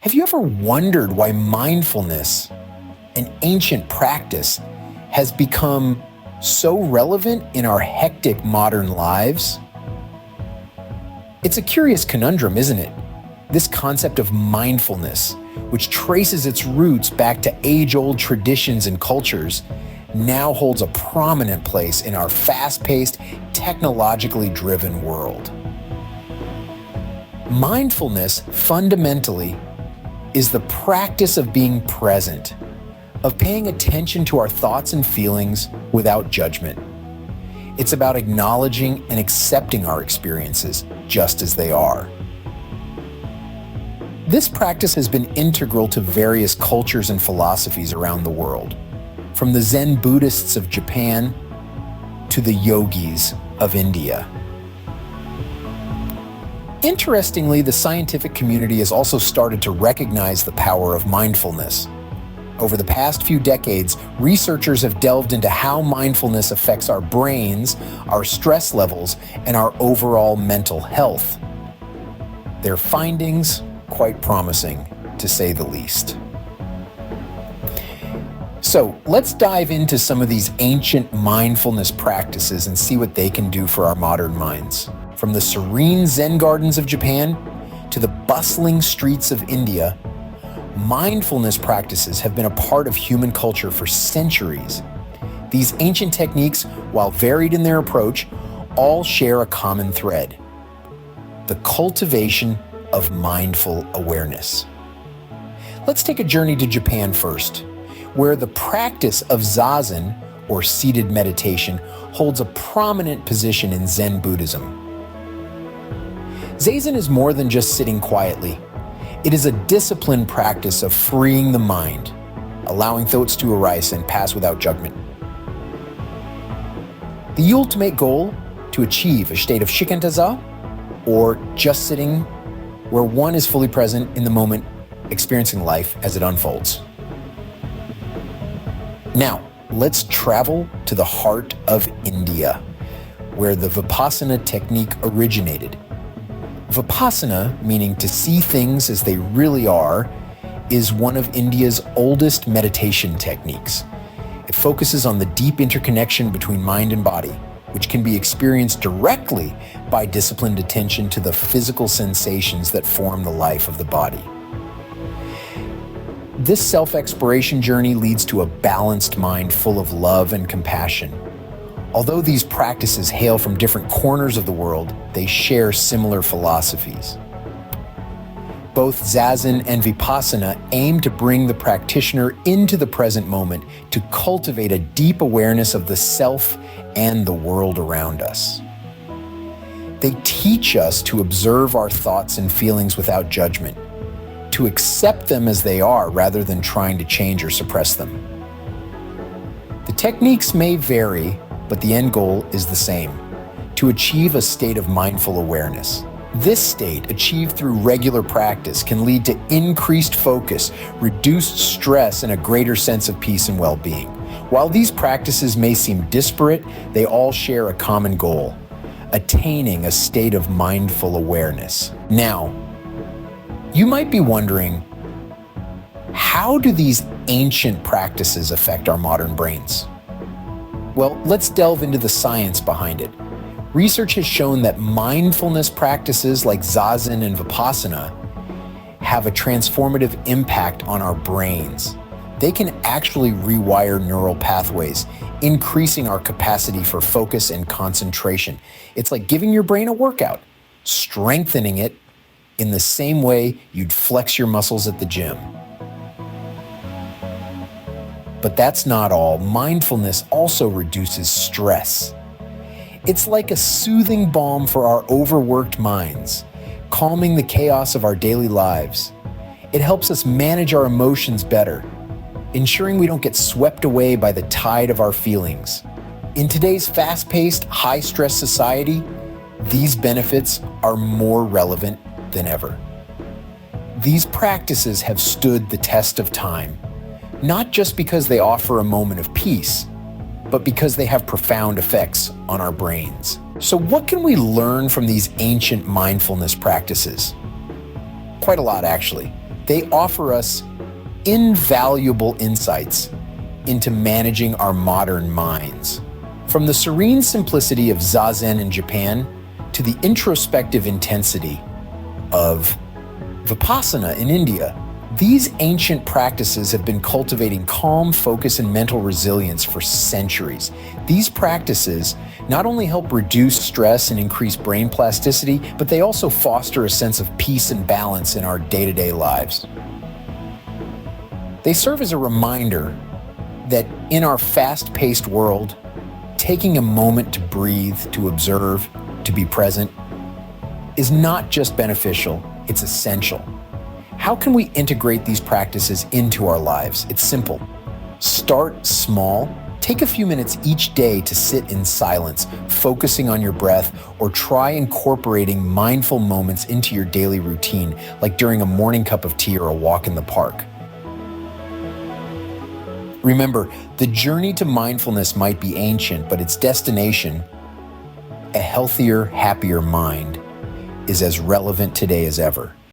Have you ever wondered why mindfulness, an ancient practice, has become so relevant in our hectic modern lives? It's a curious conundrum, isn't it? This concept of mindfulness, which traces its roots back to age-old traditions and cultures, now holds a prominent place in our fast-paced, technologically driven world. Mindfulness, fundamentally, is the practice of being present, of paying attention to our thoughts and feelings without judgment. It's about acknowledging and accepting our experiences just as they are. This practice has been integral to various cultures and philosophies around the world, from the Zen Buddhists of Japan to the yogis of India. Interestingly, the scientific community has also started to recognize the power of mindfulness. Over the past few decades, researchers have delved into how mindfulness affects our brains, our stress levels, and our overall mental health. Their findings, quite promising, to say the least. So let's dive into some of these ancient mindfulness practices and see what they can do for our modern minds. From the serene Zen gardens of Japan to the bustling streets of India, mindfulness practices have been a part of human culture for centuries. These ancient techniques, while varied in their approach, all share a common thread: the cultivation of mindful awareness. Let's take a journey to Japan first, where the practice of Zazen, or seated meditation, holds a prominent position in Zen Buddhism. Zazen is more than just sitting quietly. It is a disciplined practice of freeing the mind, allowing thoughts to arise and pass without judgment. The ultimate goal: to achieve a state of shikantaza, or just sitting, where one is fully present in the moment, experiencing life as it unfolds. Now, let's travel to the heart of India, where the Vipassana technique originated. Vipassana, meaning to see things as they really are, is one of India's oldest meditation techniques. It focuses on the deep interconnection between mind and body, which can be experienced directly by disciplined attention to the physical sensations that form the life of the body. This self-exploration journey leads to a balanced mind full of love and compassion. Although these practices hail from different corners of the world, they share similar philosophies. Both Zazen and Vipassana aim to bring the practitioner into the present moment to cultivate a deep awareness of the self and the world around us. They teach us to observe our thoughts and feelings without judgment, to accept them as they are rather than trying to change or suppress them. The techniques may vary, but the end goal is the same: to achieve a state of mindful awareness. This state, achieved through regular practice, can lead to increased focus, reduced stress, and a greater sense of peace and well-being. While these practices may seem disparate, they all share a common goal: attaining a state of mindful awareness. Now, you might be wondering, how do these ancient practices affect our modern brains? Well, let's delve into the science behind it. Research has shown that mindfulness practices like Zazen and Vipassana have a transformative impact on our brains. They can actually rewire neural pathways, increasing our capacity for focus and concentration. It's like giving your brain a workout, strengthening it in the same way you'd flex your muscles at the gym. But that's not all. Mindfulness also reduces stress. It's like a soothing balm for our overworked minds, calming the chaos of our daily lives. It helps us manage our emotions better, ensuring we don't get swept away by the tide of our feelings. In today's fast-paced, high-stress society, these benefits are more relevant than ever. These practices have stood the test of time, not just because they offer a moment of peace, but because they have profound effects on our brains. So what can we learn from these ancient mindfulness practices? Quite a lot, actually. They offer us invaluable insights into managing our modern minds. From the serene simplicity of Zazen in Japan to the introspective intensity of Vipassana in India, these ancient practices have been cultivating calm, focus, and mental resilience for centuries. These practices not only help reduce stress and increase brain plasticity, but they also foster a sense of peace and balance in our day-to-day lives. They serve as a reminder that in our fast-paced world, taking a moment to breathe, to observe, to be present is not just beneficial, it's essential. How can we integrate these practices into our lives? It's simple. Start small. Take a few minutes each day to sit in silence, focusing on your breath, or try incorporating mindful moments into your daily routine, like during a morning cup of tea or a walk in the park. Remember, the journey to mindfulness might be ancient, but its destination, a healthier, happier mind, is as relevant today as ever.